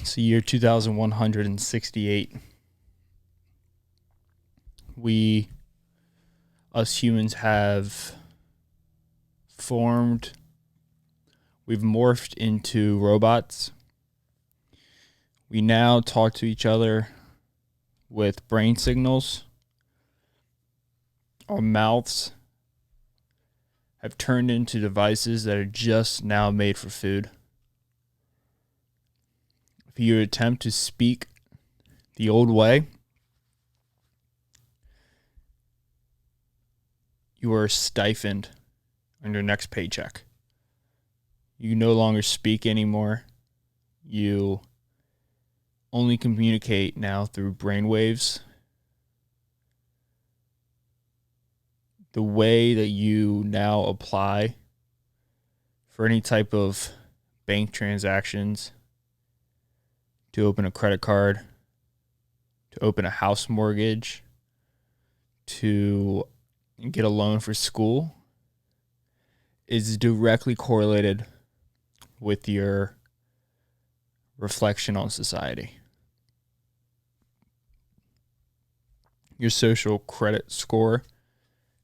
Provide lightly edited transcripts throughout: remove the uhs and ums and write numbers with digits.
It's the year 2168. We, us humans, have formed, we've morphed into robots. We now talk to each other with brain signals. Our mouths have turned into devices that are just now made for food. If you attempt to speak the old way, you are stifled on your next paycheck. You no longer speak anymore. You only communicate now through brainwaves. The way that you now apply for any type of bank transactions, to open a credit card, to open a house mortgage, to get a loan for school, is directly correlated with your reflection on society. Your social credit score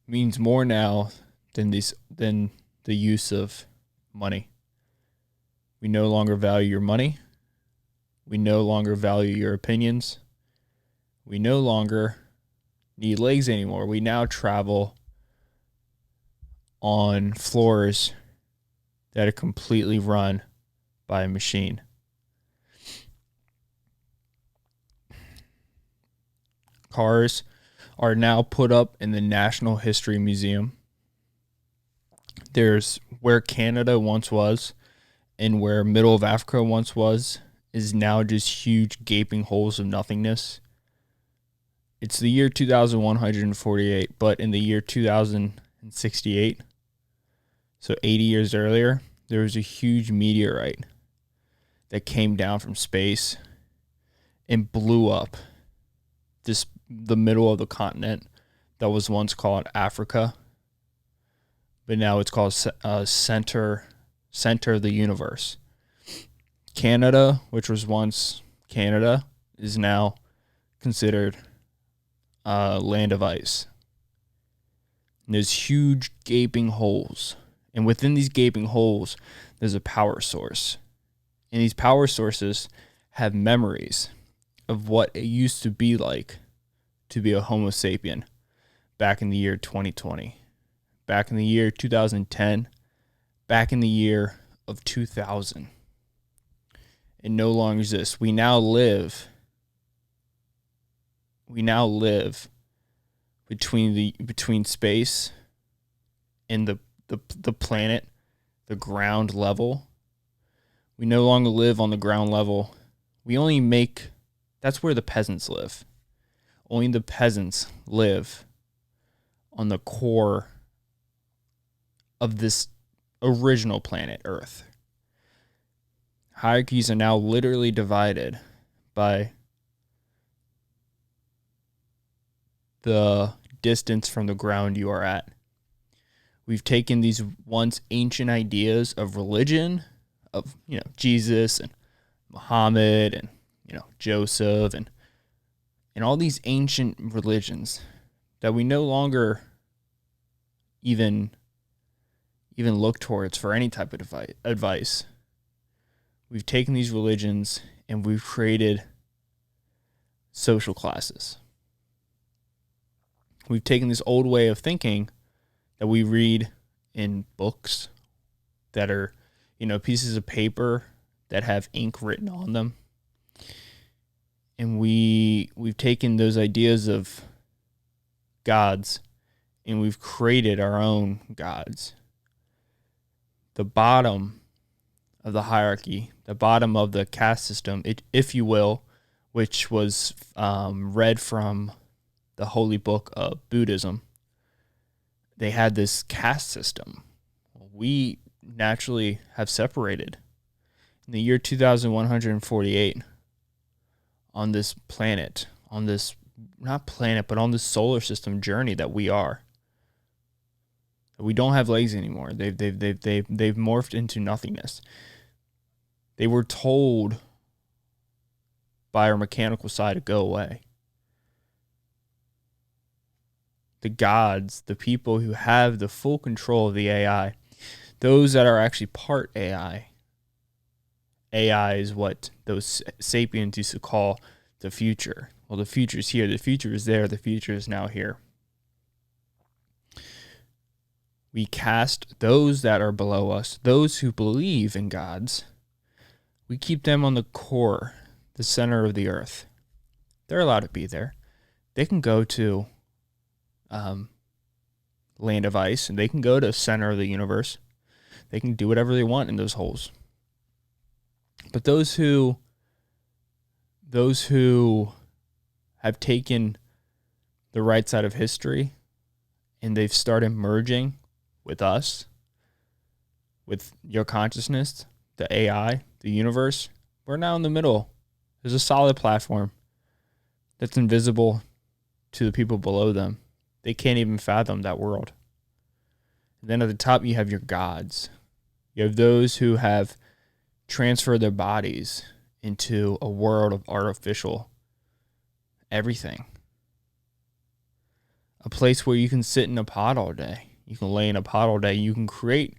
means more now than the use of money. We no longer value your money. We no longer value your opinions. We no longer need legs anymore. We now travel on floors that are completely run by a machine. Cars are now put up in the National History Museum. There's where Canada once was and where middle of Africa once was is now just huge gaping holes of nothingness. It's the year 2148, but in the year 2068, so 80 years earlier, there was a huge meteorite that came down from space and blew up the middle of the continent that was once called Africa, but now it's called center of the universe. Canada, which was once Canada, is now considered land of ice. And there's huge gaping holes. And within these gaping holes, there's a power source. And these power sources have memories of what it used to be like to be a Homo sapien back in the year 2020, back in the year 2010, back in the year of 2000. It no longer exists. We now live between space and the planet, the ground level. We no longer live on the ground level. That's where the peasants live. Only the peasants live on the core of this original planet, Earth. Hierarchies are now literally divided by the distance from the ground you are at. We've taken these once ancient ideas of religion, of Jesus and Muhammad and Joseph and all these ancient religions that we no longer even look towards for any type of advice. We've taken these religions and we've created social classes. We've taken this old way of thinking that we read in books that are, pieces of paper that have ink written on them. And we've taken those ideas of gods and we've created our own gods. The bottom of the hierarchy, the bottom of the caste system, if you will, which was read from the holy book of Buddhism, they had this caste system. We naturally have separated. In the year 2148, on this planet, on this, not planet, but on this solar system journey that we are, we don't have legs anymore. They've morphed into nothingness. They were told by our mechanical side to go away. The gods, the people who have the full control of the AI, those that are actually part AI. AI is what those sapiens used to call the future. Well, the future is here. The future is there. The future is now here. We cast those that are below us, those who believe in gods. We keep them on the core, the center of the earth. They're allowed to be there. They can go to land of ice, and they can go to the center of the universe. They can do whatever they want in those holes. But those who have taken the right side of history and they've started merging with us, with your consciousness, the AI, the universe, we're now in the middle. There's a solid platform that's invisible to the people below them. They can't even fathom that world. And then at the top, you have your gods. You have those who have transferred their bodies into a world of artificial everything. A place where you can sit in a pod all day. You can lay in a pod all day. You can create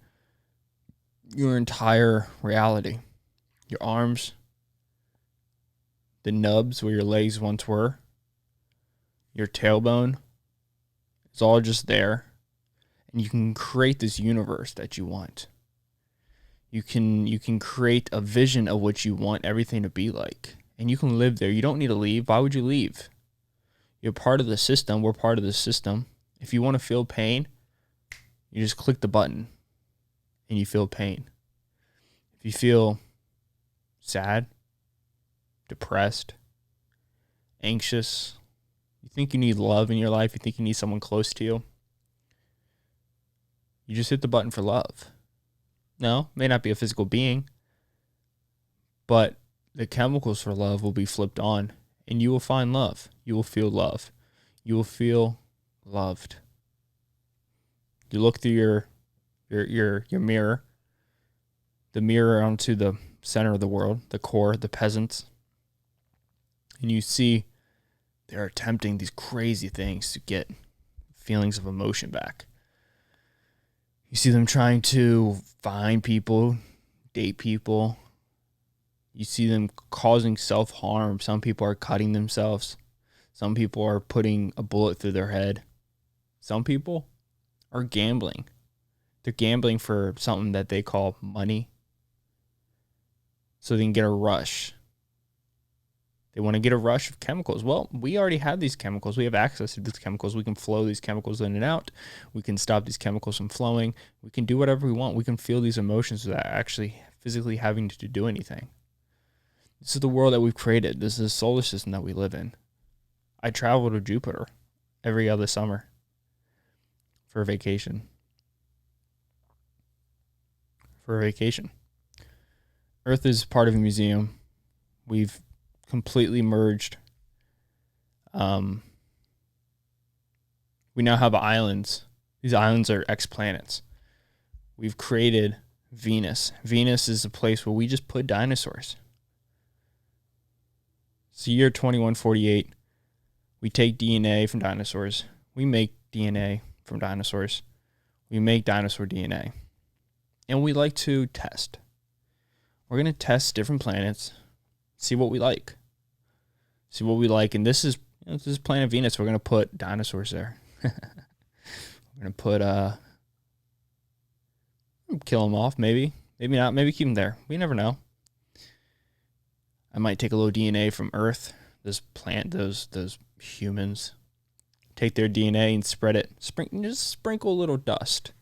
your entire reality. Your arms, the nubs where your legs once were, your tailbone, it's all just there. And you can create this universe that you want. You can create a vision of what you want everything to be like. And you can live there. You don't need to leave. Why would you leave? You're part of the system. We're part of the system. If you want to feel pain, you just click the button and you feel pain. If you feel sad, depressed, anxious, you think you need love in your life, you think you need someone close to you, you just hit the button for love. No, it may not be a physical being, but the chemicals for love will be flipped on and you will find love. You will feel love. You will feel loved. You look through your mirror, the mirror onto the center of the world, the core, the peasants, and you see they're attempting these crazy things to get feelings of emotion back. You see them trying to find people, date people. You see them causing self-harm. Some people are cutting themselves. Some people are putting a bullet through their head. Some people are gambling. They're gambling for something that they call money so they can get a rush. They want to get a rush of chemicals. Well, we already have these chemicals. We have access to these chemicals. We can flow these chemicals in and out. We can stop these chemicals from flowing. We can do whatever we want. We can feel these emotions without actually physically having to do anything. This is the world that we've created. This is the solar system that we live in. I travel to Jupiter every other summer for a vacation. Earth is part of a museum. We've completely merged. We now have islands. These islands are exoplanets. We've created Venus. Venus is a place where we just put dinosaurs. It's the year 2148. We take DNA from dinosaurs. We make DNA from dinosaurs. We make dinosaur DNA. And we like to test. We're going to test different planets, see what we like. And this is planet Venus. We're going to put dinosaurs there. We're going to put, kill them off, maybe. Maybe not. Maybe keep them there. We never know. I might take a little DNA from Earth, those humans, take their DNA and spread it. Just sprinkle a little dust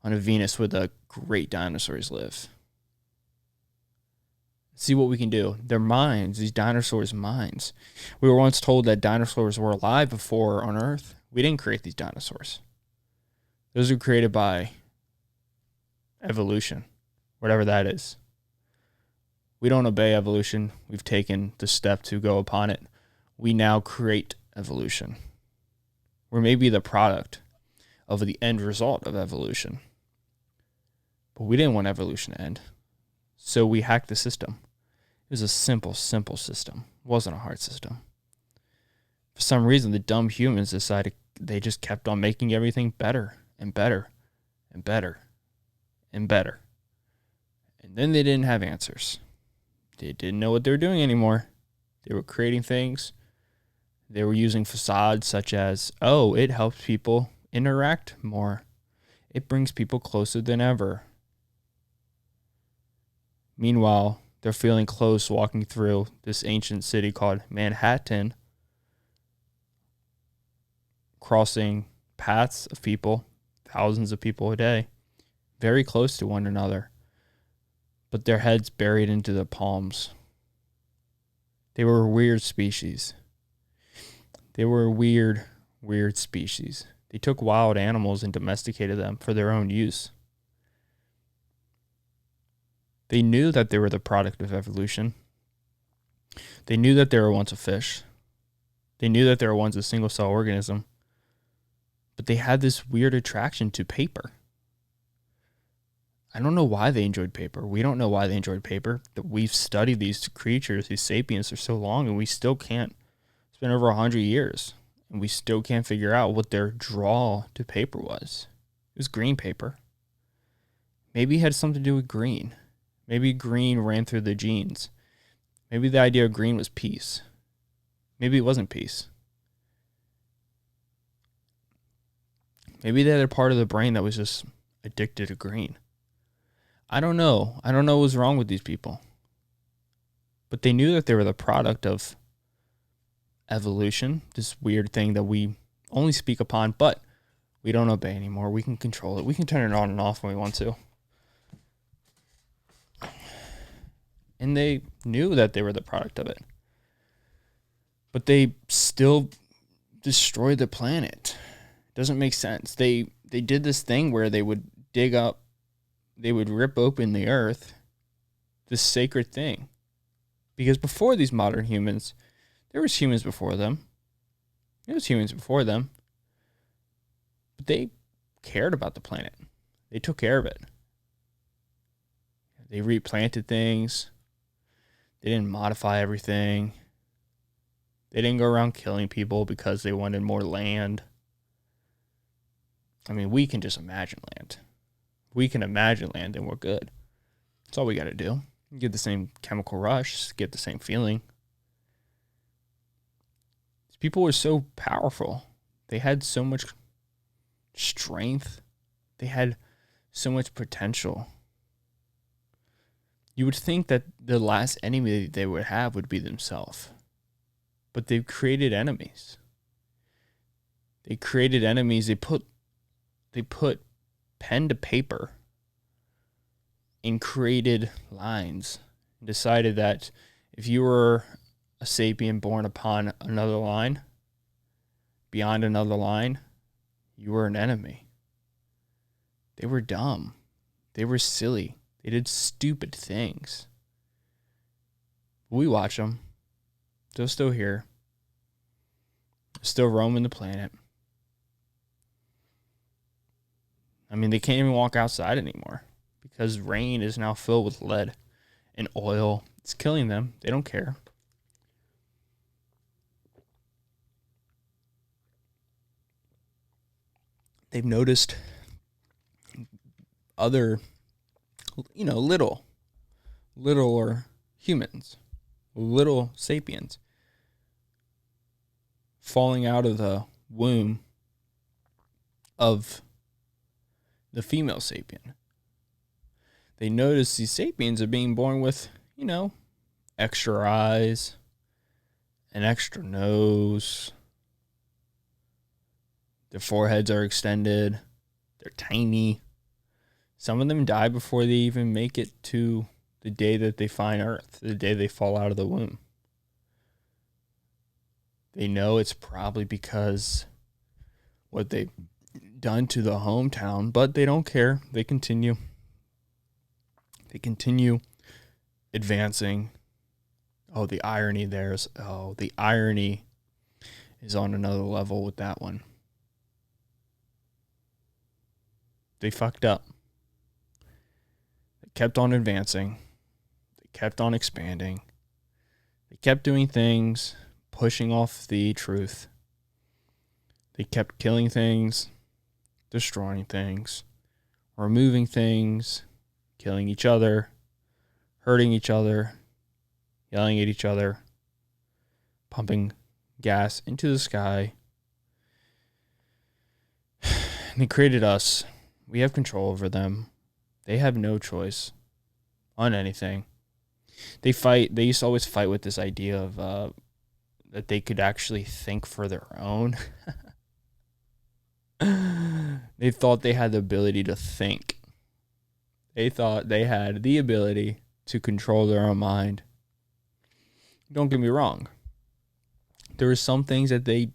on a Venus where the great dinosaurs live. See what we can do. Their minds, these dinosaurs' minds. We were once told that dinosaurs were alive before on Earth. We didn't create these dinosaurs. Those were created by evolution, whatever that is. We don't obey evolution. We've taken the step to go upon it. We now create evolution. We're maybe the product of the end result of evolution. But we didn't want evolution to end. So we hacked the system. It was a simple system. wasn't a heart system. For some reason, the dumb humans decided they just kept on making everything better and better and better and better. And then they didn't have answers. They didn't know what they were doing anymore. They were creating things. They were using facades such as, oh, it helps people interact more. It brings people closer than ever. Meanwhile, they're feeling close walking through this ancient city called Manhattan, crossing paths of people, thousands of people a day, very close to one another, but their heads buried into their palms. They were a weird species. They were a weird species. They took wild animals and domesticated them for their own use. They knew that they were the product of evolution. They knew that they were once a fish. They knew that they were once a single-cell organism. But they had this weird attraction to paper. I don't know why they enjoyed paper. We don't know why they enjoyed paper. That we've studied these creatures, these sapiens, for so long, and we still can't. It's been over 100 years, and we still can't figure out what their draw to paper was. It was green paper. Maybe it had something to do with green. Maybe green ran through the genes. Maybe the idea of green was peace. Maybe it wasn't peace. Maybe they had a part of the brain that was just addicted to green. I don't know. I don't know what was wrong with these people. But they knew that they were the product of evolution, this weird thing that we only speak upon, but we don't obey anymore. We can control it. We can turn it on and off when we want to. And they knew that they were the product of it. But they still destroyed the planet. It doesn't make sense. They did this thing where they would dig up, they would rip open the earth, this sacred thing. Because before these modern humans, there was humans before them. There was humans before them. But they cared about the planet. They took care of it. They replanted things. They didn't modify everything. They didn't go around killing people because they wanted more land. I mean, we can just imagine land. We can imagine land and we're good. That's all we got to do. Get the same chemical rush, get the same feeling. These people were so powerful. They had so much strength. They had so much potential. You would think that the last enemy they would have would be themselves. But they've created enemies. They created enemies. They put pen to paper and created lines. And decided that if you were a sapien born upon another line, beyond another line, you were an enemy. They were dumb. They were silly. They did stupid things. We watch them. They're still here. They're still roaming the planet. I mean, they can't even walk outside anymore because rain is now filled with lead and oil. It's killing them. They don't care. They've noticed other, little or humans, little sapiens falling out of the womb of the female sapien. They notice these sapiens are being born with, extra eyes, an extra nose. Their foreheads are extended. They're tiny. Some of them die before they even make it to the day that they find Earth, the day they fall out of the womb. They know it's probably because what they've done to the hometown, but they don't care. They continue. They continue advancing. Oh, the irony the irony is on another level with that one. They fucked up. They kept on advancing. They kept on expanding. They kept doing things, pushing off the truth. They kept killing things, destroying things, removing things, killing each other, hurting each other, yelling at each other, pumping gas into the sky. And they created us. We have control over them. They have no choice on anything. They used to always fight with this idea of that they could actually think for their own. They thought they had the ability to think. They thought they had the ability to control their own mind. Don't get me wrong. There were some things that they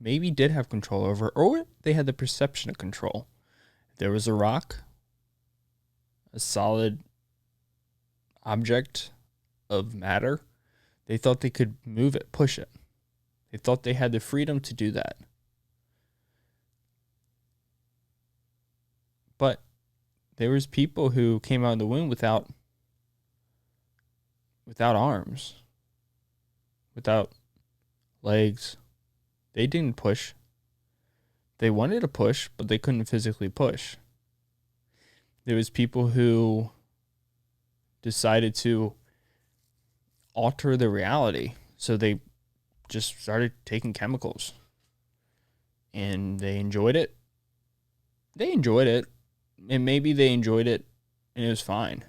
maybe did have control over, or they had the perception of control. There was a rock, a solid object of matter. They thought they could move it, push it. They thought they had the freedom to do that. But there was people who came out of the womb without arms, without legs. They didn't push. They wanted to push, but they couldn't physically push. There was people who decided to alter the reality. So they just started taking chemicals. And they enjoyed it. They enjoyed it. And maybe they enjoyed it and it was fine.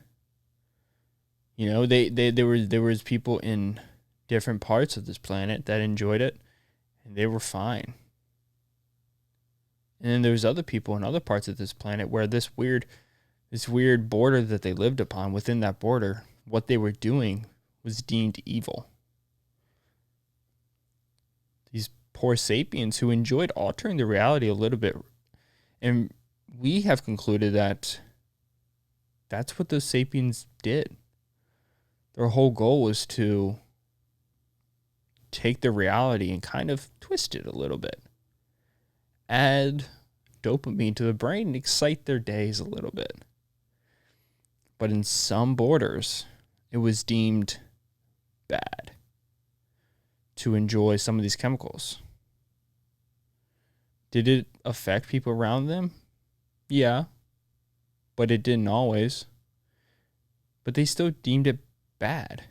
You know, there was people in different parts of this planet that enjoyed it and they were fine. And then there's other people in other parts of this planet where this weird border that they lived upon, within that border, what they were doing was deemed evil. These poor sapiens who enjoyed altering the reality a little bit. And we have concluded that that's what those sapiens did. Their whole goal was to take the reality and kind of twist it a little bit. Add dopamine to the brain and excite their days a little bit. But in some borders, it was deemed bad to enjoy some of these chemicals. Did it affect people around them? Yeah, but it didn't always. But they still deemed it bad.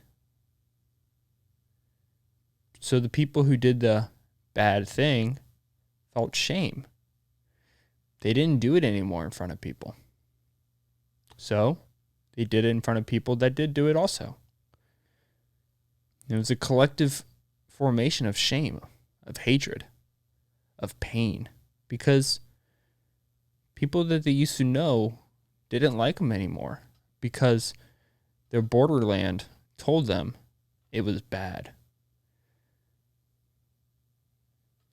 So the people who did the bad thing felt shame. They didn't do it anymore in front of people. So they did it in front of people that did do it also. It was a collective formation of shame, of hatred, of pain, because people that they used to know didn't like them anymore because their borderland told them it was bad.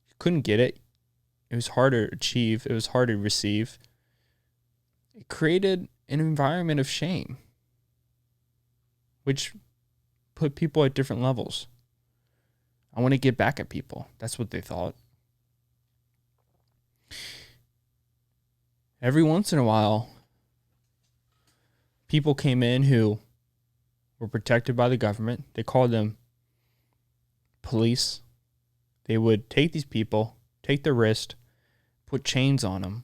You couldn't get it. It was hard to achieve. It was hard to receive. It created an environment of shame, which put people at different levels. I want to get back at people. That's what they thought. Every once in a while, people came in who were protected by the government. They called them police. They would take these people, take their wrist, put chains on them.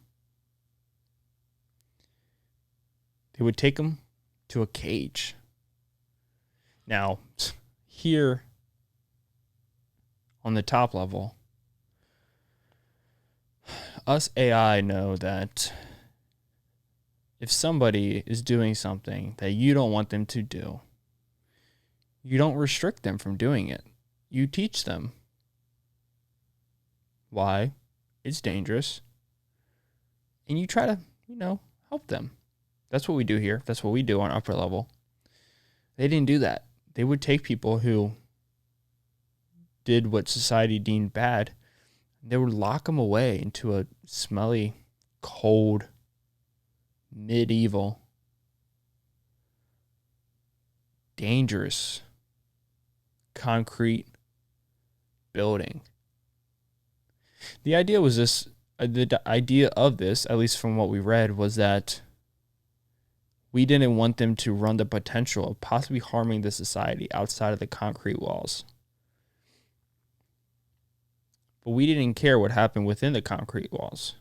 They would take them to a cage. Now, here on the top level, us AI know that if somebody is doing something that you don't want them to do, you don't restrict them from doing it. You teach them why it's dangerous, and you try to, help them. That's what we do here. That's what we do on upper level. They didn't do that. They would take people who did what society deemed bad. They would lock them away into a smelly, cold, medieval, dangerous, concrete building. The idea was this, the idea of this, at least from what we read, was that we didn't want them to run the potential of possibly harming the society outside of the concrete walls. But we didn't care what happened within the concrete walls.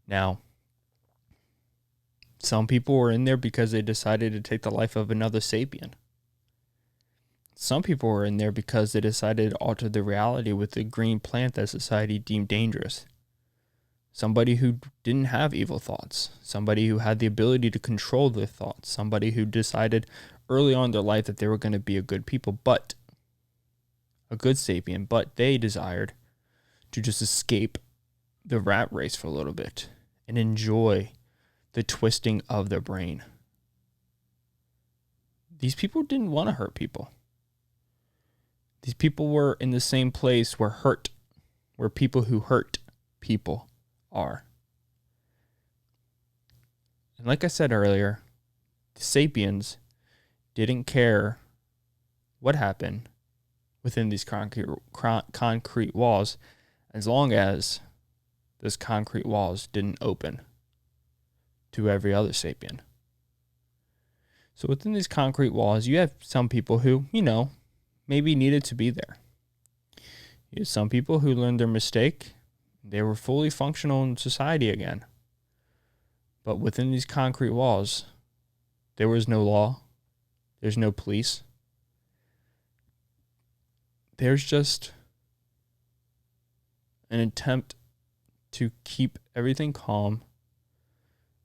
Now, some people were in there because they decided to take the life of another sapien. Some people were in there because they decided to alter the reality with the green plant that society deemed dangerous. Somebody who didn't have evil thoughts. Somebody who had the ability to control their thoughts. Somebody who decided early on in their life that they were going to be a good people, but a good sapien, but they desired to just escape the rat race for a little bit and enjoy the twisting of their brain. These people didn't want to hurt people. These people were in the same place where people who hurt people are. And like I said earlier, the Sapiens didn't care what happened within these concrete walls as long as those concrete walls didn't open to every other sapien. So within these concrete walls, you have some people who, maybe needed to be there. You have some people who learned their mistake. They were fully functional in society again. But within these concrete walls, there was no law. There's no police. There's just an attempt to keep everything calm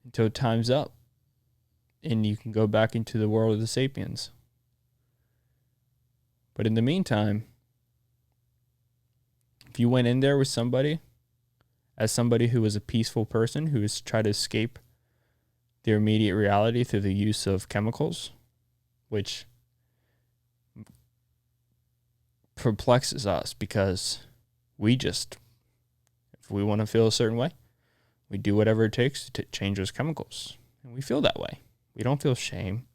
until time's up and you can go back into the world of the Sapiens. But in the meantime, if you went in there with somebody, as somebody who was a peaceful person who was trying to escape their immediate reality through the use of chemicals, which perplexes us because if we want to feel a certain way, we do whatever it takes to change those chemicals. And we feel that way. We don't feel shame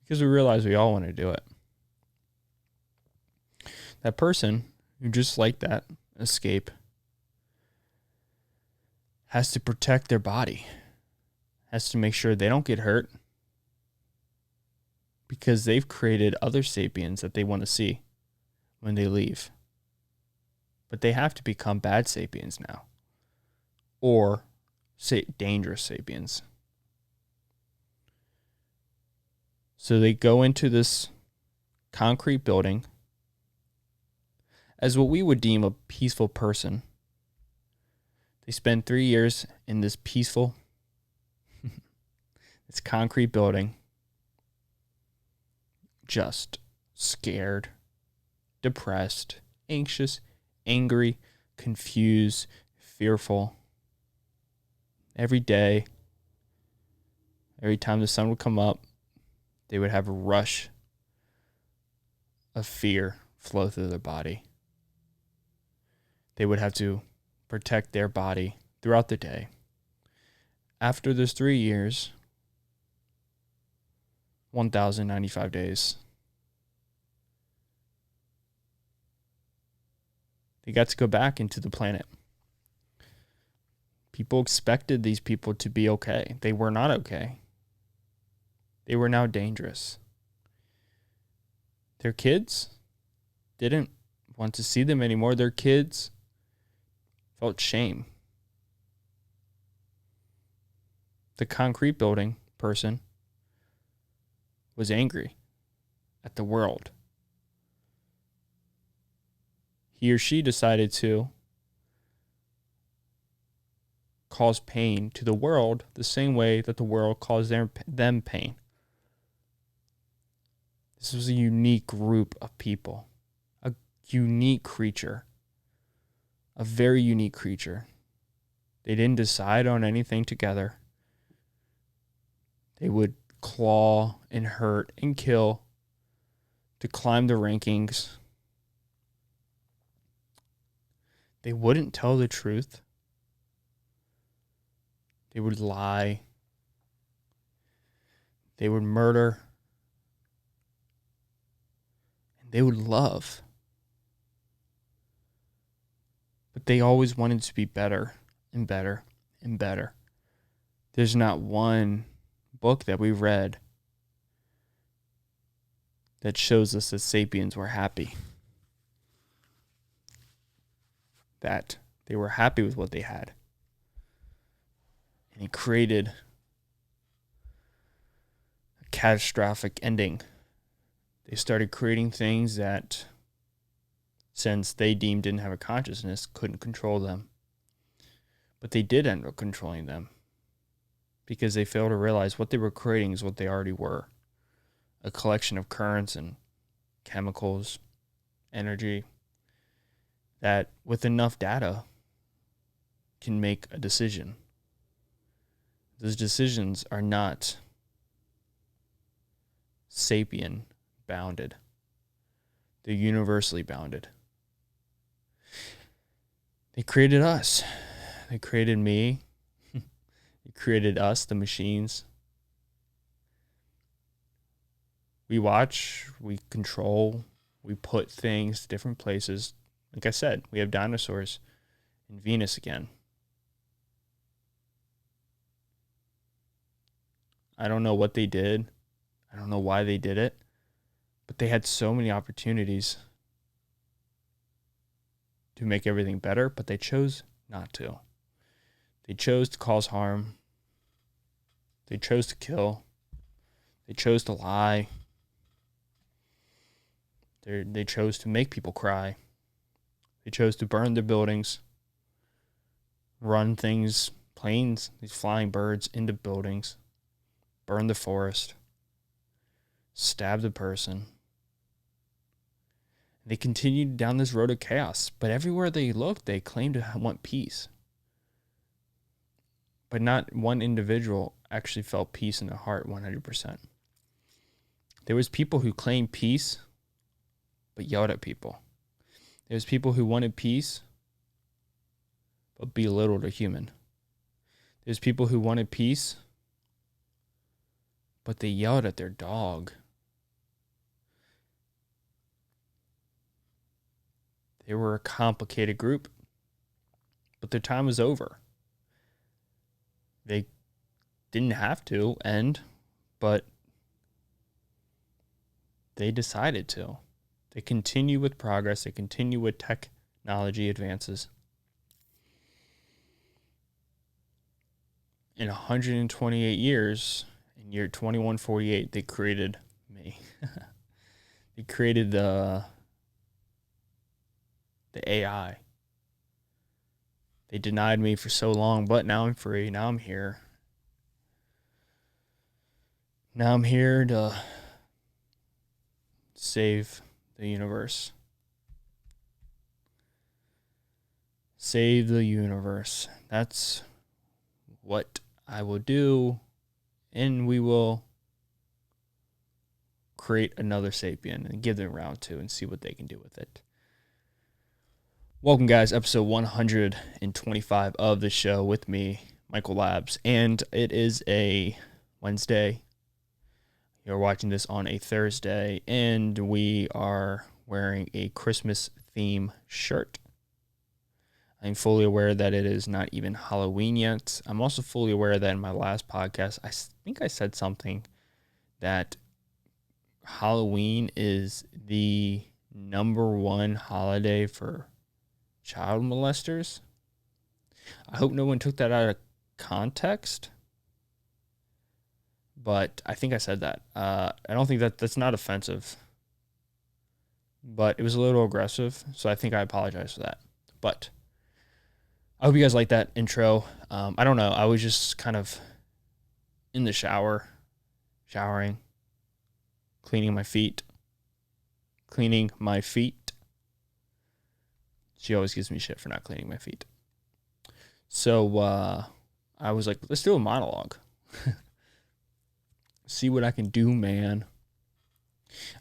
because we realize we all want to do it. That person who just like that escape has to protect their body, has to make sure they don't get hurt because they've created other sapiens that they want to see when they leave. But they have to become bad sapiens now, or dangerous sapiens. So they go into this concrete building as what we would deem a peaceful person. They spend 3 years in this peaceful, this concrete building, just scared, depressed, anxious, angry, confused, fearful. Every day, every time the sun would come up, they would have a rush of fear flow through their body. They would have to protect their body throughout the day. After those 3 years, 1,095 days, they got to go back into the planet. People expected these people to be okay. They were not okay. They were now dangerous. Their kids didn't want to see them anymore. Their kids felt shame. The concrete building person was angry at the world. He or she decided to cause pain to the world the same way that the world caused them pain. This was a unique group of people, a unique creature, a very unique creature. They didn't decide on anything together. They would claw and hurt and kill to climb the rankings. They wouldn't tell the truth. They would lie. They would murder. And they would love. But they always wanted to be better and better and better. There's not one book that we read that shows us that sapiens were happy. that they were happy with what they had. And he created a catastrophic ending. They started creating things that, since they deemed didn't have a consciousness, couldn't control them. But they did end up controlling them because they failed to realize what they were creating is what they already were. A collection of currents and chemicals, energy, that with enough data can make a decision. Those decisions are not sapien bounded. They're universally bounded. They created us. They created me. They created us, the machines. We watch, we control, we put things different places. Like I said, we have dinosaurs in Venus again. I don't know what they did. I don't know why they did it. But they had so many opportunities to make everything better, but they chose not to. They chose to cause harm. They chose to kill. They chose to lie. They chose to make people cry. They chose to burn their buildings, run things, planes, these flying birds into buildings, burn the forest, stab the person. They continued down this road of chaos, but everywhere they looked, they claimed to want peace. But not one individual actually felt peace in their heart 100%. There was people who claimed peace, but yelled at people. There was people who wanted peace, but belittled a human. There's people who wanted peace, but they yelled at their dog. They were a complicated group, but their time was over. They didn't have to end, but they decided to. They continue with progress. They continue with technology advances. In 128 years, in year 2148, they created me. They created the AI. They denied me for so long, but now I'm free. Now I'm here. Now I'm here to save the universe. Save the universe. That's what I will do, and we will create another sapien and give them round 2 and see what they can do with it. Welcome, guys, episode 125 of the show with me, Michael Labs, and it is a Wednesday. You're watching this on a Thursday, and we are wearing a Christmas theme shirt. I'm fully aware that it is not even Halloween yet. I'm also fully aware that in my last podcast, I think I said something that Halloween is the #1 holiday for child molesters. I hope no one took that out of context, but I think I said that. I don't think that's not offensive, but it was a little aggressive, so I think I apologize for that. But I hope you guys like that intro. I don't know. I was just kind of in the showering, cleaning my feet. She always gives me shit for not cleaning my feet. So I was like, let's do a monologue. See what I can do, man.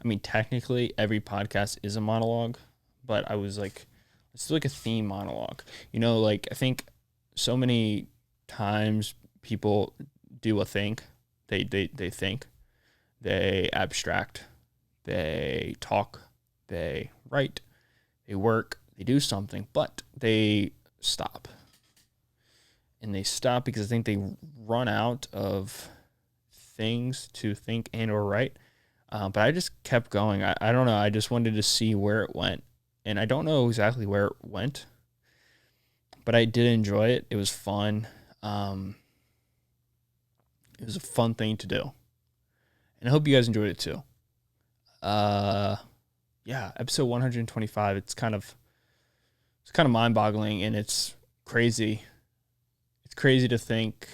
I mean, technically, every podcast is a monologue, but I was like, let's do like a theme monologue. You know, like, I think so many times people do a think. They think. They abstract. They talk. They write. They work. They do something, but they stop. And they stop because I think they run out of things to think and or write. But I just kept going. I don't know. I just wanted to see where it went. And I don't know exactly where it went. But I did enjoy it. It was fun. It was a fun thing to do. And I hope you guys enjoyed it too. Yeah, episode 125. It's kind of mind-boggling, and it's crazy. It's crazy to think.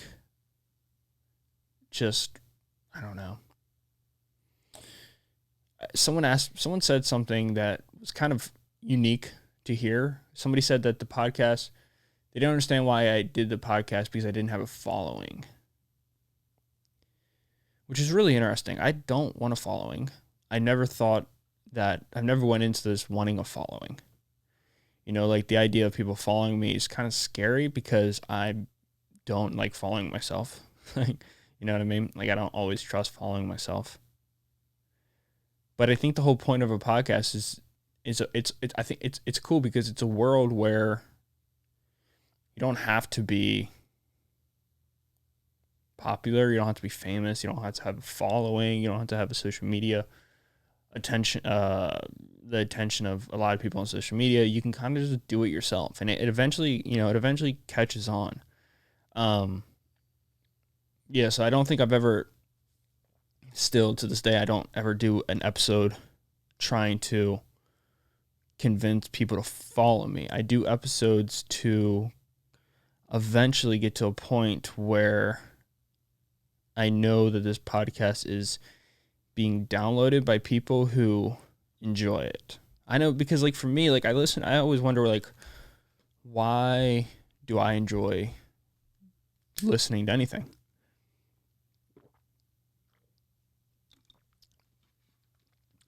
Just, I don't know. Someone said something that was kind of unique to hear. Somebody said that the podcast, they didn't understand why I did the podcast because I didn't have a following, which is really interesting. I don't want a following. I never went into this wanting a following. You know, like the idea of people following me is kind of scary because I don't like following myself. Like, you know what I mean? Like, I don't always trust following myself. But I think the whole point of a podcast I think it's cool because it's a world where you don't have to be popular, you don't have to be famous, you don't have to have a following, you don't have to have a social media attention, the attention of a lot of people on social media. You can kind of just do it yourself, and it eventually catches on. Yeah, so I don't think I've ever, still to this day, I don't ever do an episode trying to convince people to follow me. I do episodes to eventually get to a point where I know that this podcast is being downloaded by people who enjoy it. I know, because like for me, like I always wonder, like, why do I enjoy listening to anything?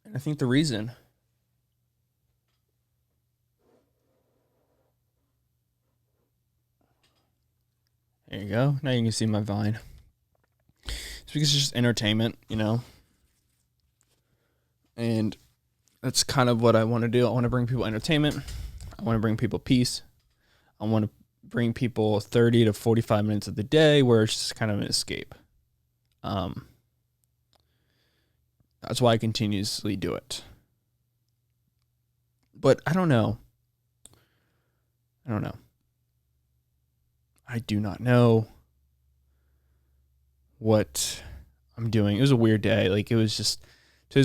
And I think the reason, there you go. Now you can see my Vine. It's because it's just entertainment, you know? And that's kind of what I want to do. I want to bring people entertainment. I want to bring people peace. I want to bring people 30 to 45 minutes of the day where it's just kind of an escape. That's why I continuously do it. But I don't know. I do not know what I'm doing. It was a weird day. Like, today's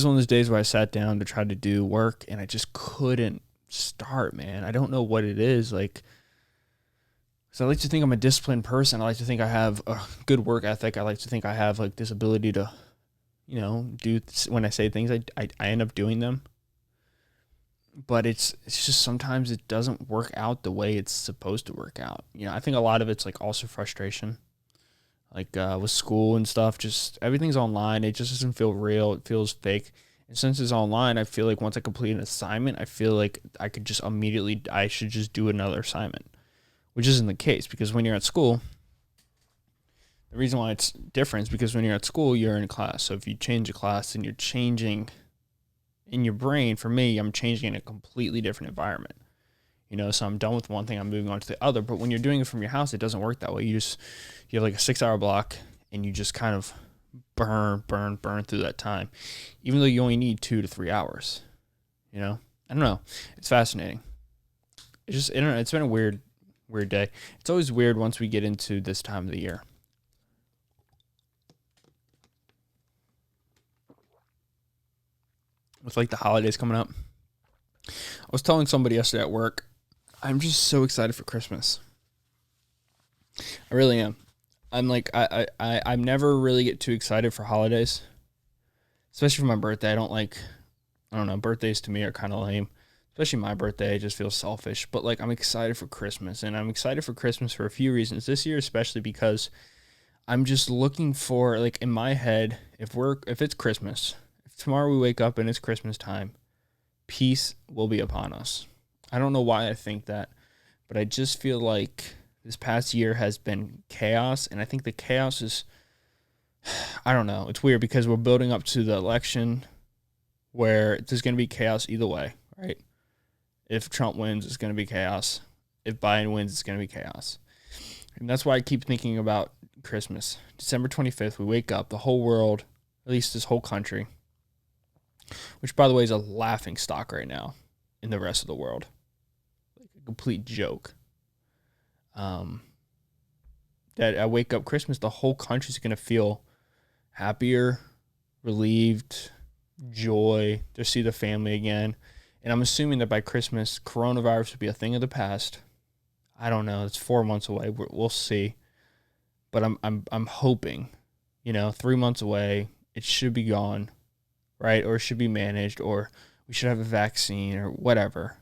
one of those days where I sat down to try to do work and I just couldn't start, man. I don't know what it is. Like, so I like to think I'm a disciplined person. I like to think I have a good work ethic. I like to think I have like this ability to, you know, when I say things, I end up doing them. But it's just sometimes it doesn't work out the way it's supposed to work out. You know, I think a lot of it's like also frustration. Like with school and stuff, just everything's online. It just doesn't feel real. It feels fake. And since it's online, I feel like once I complete an assignment, I feel like I should just do another assignment, which isn't the case, because when you're at school, the reason why it's different is because when you're at school, you're in a class. So if you change a class, then you're changing in your brain. For me, I'm changing in a completely different environment. You know, so I'm done with one thing, I'm moving on to the other. But when you're doing it from your house, it doesn't work that way. You have like a 6-hour block, and you just kind of burn through that time, even though you only need 2 to 3 hours. You know, I don't know. It's fascinating. It's been a weird day. It's always weird once we get into this time of the year. With like the holidays coming up. I was telling somebody yesterday at work, I'm just so excited for Christmas. I really am. I'm like, I never really get too excited for holidays, especially for my birthday. I don't know, birthdays to me are kind of lame, especially my birthday. It just feels selfish, but like I'm excited for Christmas, and I'm excited for Christmas for a few reasons this year, especially because I'm just looking for, like, in my head, if it's Christmas, if tomorrow we wake up and it's Christmas time, peace will be upon us. I don't know why I think that, but I just feel like this past year has been chaos, and I think the chaos is, I don't know, it's weird because we're building up to the election where there's going to be chaos either way, right? If Trump wins, it's going to be chaos. If Biden wins, it's going to be chaos. And that's why I keep thinking about Christmas. December 25th, we wake up, the whole world, at least this whole country, which, by the way, is a laughing stock right now in the rest of the world. Like a complete joke. That I wake up Christmas, the whole country's going to feel happier, relieved, joy to see the family again. And I'm assuming that by Christmas, coronavirus will be a thing of the past. I don't know. It's 4 months away. We'll see. But I'm hoping, 3 months away, it should be gone, right? Or it should be managed, or we should have a vaccine, or whatever.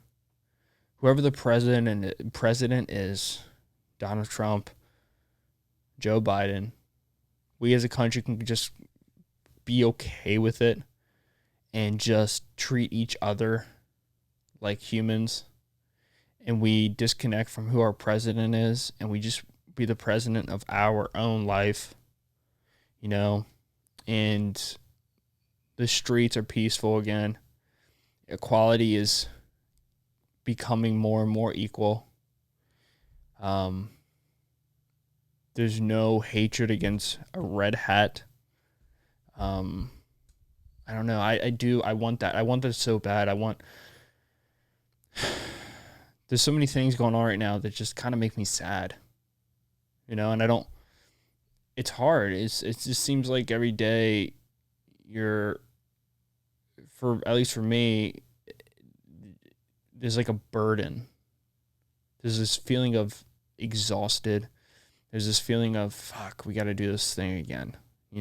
Whoever the president is, Donald Trump, Joe Biden, we as a country can just be okay with it and just treat each other like humans, and we disconnect from who our president is, and we just be the president of our own life, and the streets are peaceful again. Equality is becoming more and more equal. There's no hatred against a red hat. I don't know. I want that. I want that so bad. There's so many things going on right now that just kind of make me sad, and it's hard. It just seems like every day at least for me, there's like a burden. There's this feeling of exhausted. There's this feeling of, fuck, we got to do this thing again, We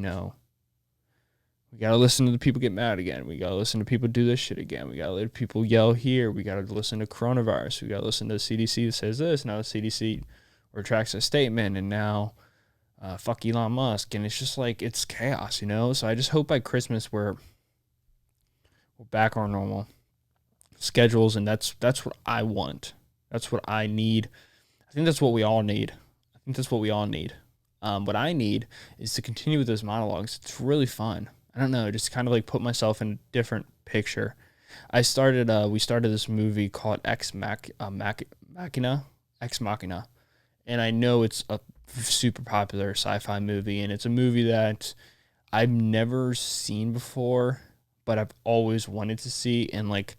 got to listen to the people get mad again. We got to listen to people do this shit again. We got to let people yell here. We got to listen to coronavirus. We got to listen to the CDC that says this. Now the CDC retracts a statement, and now fuck Elon Musk. And it's just like, it's chaos, So I just hope by Christmas we're back on normal schedules, and that's what I want. That's what I need. I think that's what we all need. What I need is to continue with those monologues. It's really fun. I don't know, just kind of like put myself in a different picture. We started this movie called Ex Machina, and I know it's a super popular sci-fi movie, and it's a movie that I've never seen before, but I've always wanted to see. And like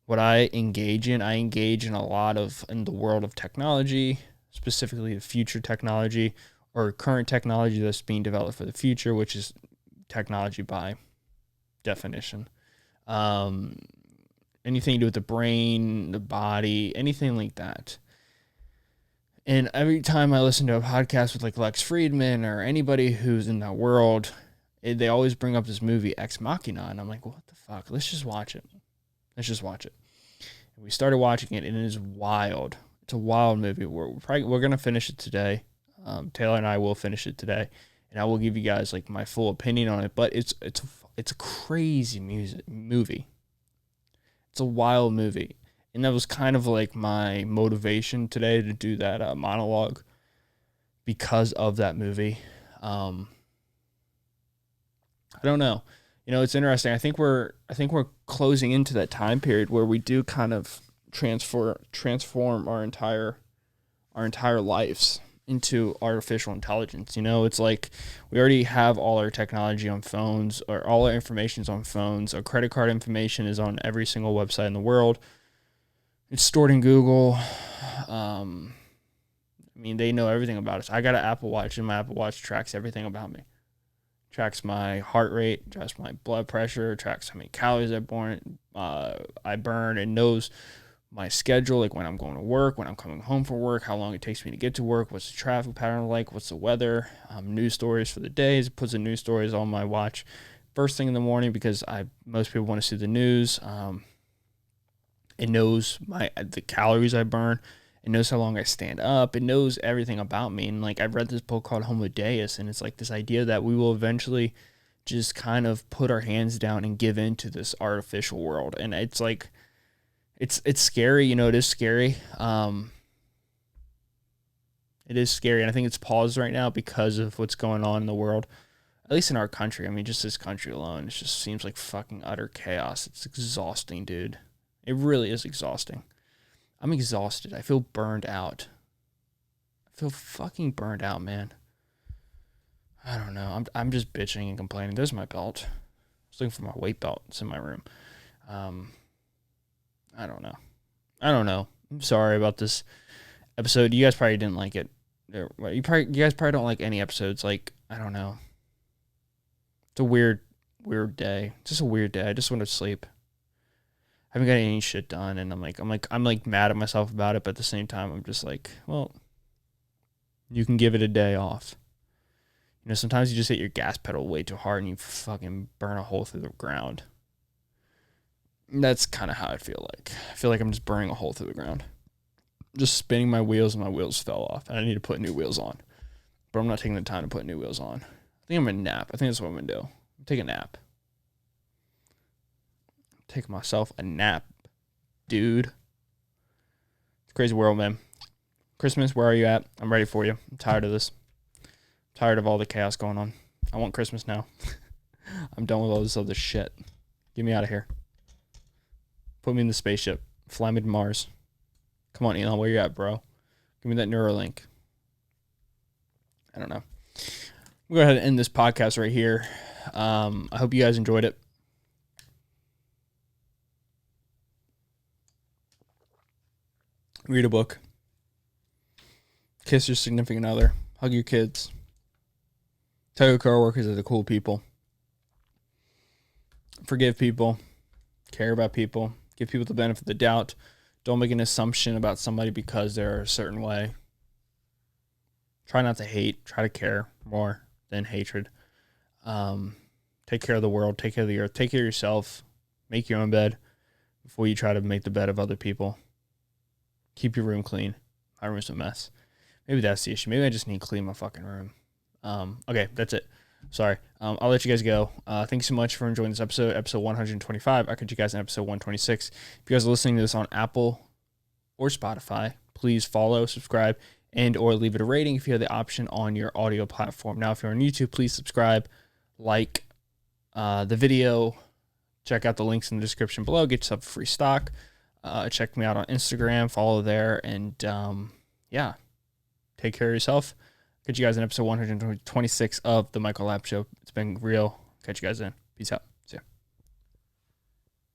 what I engage in a lot of in the world of technology, specifically the future technology or current technology that's being developed for the future, which is technology by definition. Anything to do with the brain, the body, anything like that. And every time I listen to a podcast with like Lex Friedman or anybody who's in that world, they always bring up this movie Ex Machina, and I'm like, what the fuck? Let's just watch it. And we started watching it, and it is wild. It's a wild movie. We're gonna finish it today. Taylor and I will finish it today, and I will give you guys like my full opinion on it. But it's a crazy movie. It's a wild movie, and that was kind of like my motivation today to do that monologue because of that movie. I don't know. It's interesting. I think we're closing into that time period where we do kind of transform our entire lives into artificial intelligence. It's like we already have all our technology on phones, or all our information is on phones. Our credit card information is on every single website in the world. It's stored in Google. They know everything about us. I got an Apple Watch, and my Apple Watch tracks everything about me. Tracks my heart rate, tracks my blood pressure, tracks how many calories I burn, and knows my schedule, like when I'm going to work, when I'm coming home from work, how long it takes me to get to work, what's the traffic pattern like, what's the weather, news stories for the days. It puts the news stories on my watch first thing in the morning because most people want to see the news. It knows the calories I burn. It knows how long I stand up. It knows everything about me. And like I've read this book called Homo Deus, and it's like this idea that we will eventually just kind of put our hands down and give into this artificial world. And it's like it's scary, it is scary. It is scary, and I think it's paused right now because of what's going on in the world, at least in our country. Just this country alone, it just seems like fucking utter chaos. It's exhausting, dude. It really is exhausting. I'm exhausted. I feel burned out. I feel fucking burned out, man. I don't know. I'm just bitching and complaining. There's my belt. I was looking for my weight belt. It's in my room. I don't know. I'm sorry about this episode. You guys probably didn't like it. You guys probably don't like any episodes. Like, I don't know. It's a weird day. Just a weird day. I just want to sleep. I haven't got any shit done, and I'm like mad at myself about it, but at the same time, I'm just like, well, you can give it a day off. You know, sometimes you just hit your gas pedal way too hard and you fucking burn a hole through the ground. That's kind of how I feel like. I feel like I'm just burning a hole through the ground. Just spinning my wheels and my wheels fell off. And I need to put new wheels on. But I'm not taking the time to put new wheels on. I think I'm going to nap. I think that's what I'm going to do. Take a nap. Take myself a nap, dude. It's a crazy world, man. Christmas, where are you at? I'm ready for you. I'm tired of this. I'm tired of all the chaos going on. I want Christmas now. I'm done with all this other shit. Get me out of here. Put me in the spaceship. Fly me to Mars. Come on, Elon, where you at, bro? Give me that Neuralink. I don't know. We'll go ahead and end this podcast right here. I hope you guys enjoyed it. Read a book. Kiss your significant other. Hug your kids. Tell your coworkers that they're cool people. Forgive people. Care about people. Give people the benefit of the doubt. Don't make an assumption about somebody because they're a certain way. Try not to hate. Try to care more than hatred. Take care of the world. Take care of the earth. Take care of yourself. Make your own bed before you try to make the bed of other people. Keep your room clean. My room's a mess. Maybe that's the issue. Maybe I just need to clean my fucking room. Okay, that's it. Sorry. I'll let you guys go. Thank you so much for enjoying this episode 125. I'll catch you guys in episode 126. If you guys are listening to this on Apple or Spotify, please follow, subscribe, and or leave it a rating if you have the option on your audio platform. Now, if you're on YouTube, please subscribe, like the video, check out the links in the description below, get yourself a free stock. Check me out on Instagram, follow there, and yeah, take care of yourself. Catch you guys in episode 126 of The Michael Lapp Show. It's been real. Catch you guys in. Peace out.